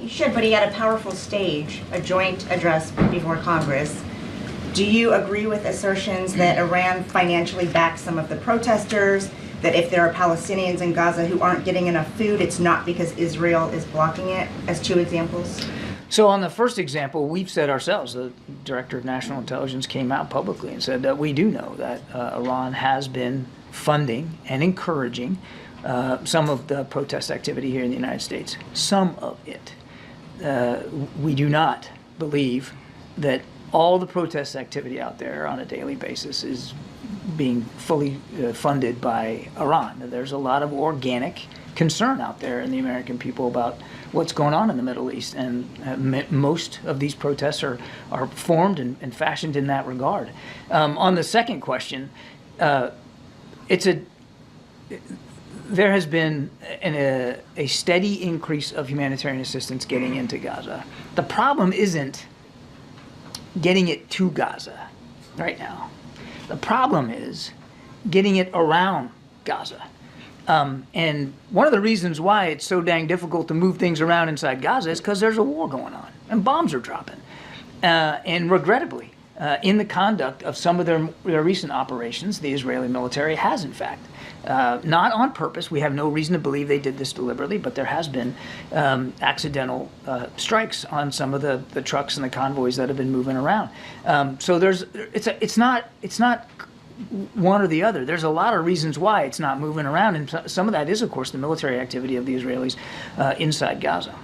He should, but he had a powerful stage, a joint address before Congress. Do you agree with assertions that Iran financially backs some of the protesters, that if there are Palestinians in Gaza who aren't getting enough food, it's not because Israel is blocking it, as two examples? So on the first example, we've said ourselves, the Director of National Intelligence came out publicly and said that we do know that Iran has been funding and encouraging some of the protest activity here in the United States. Some of it. We do not believe that all the protest activity out there on a daily basis is being fully funded by Iran. There's a lot of organic concern out there in the American people about what's going on in the Middle East, and most of these protests are formed and fashioned in that regard. On the second question, there has been a steady increase of humanitarian assistance getting into Gaza. The problem isn't getting it to Gaza right now. The problem is getting it around Gaza. And one of the reasons why it's so dang difficult to move things around inside Gaza is because there's a war going on and bombs are dropping. And regrettably, in the conduct of some of their recent operations, the Israeli military has, in fact, not on purpose. We have no reason to believe they did this deliberately, but there has been accidental strikes on some of the trucks and the convoys that have been moving around. So it's not one or the other. There's a lot of reasons why it's not moving around, and some of that is, of course, the military activity of the Israelis inside Gaza.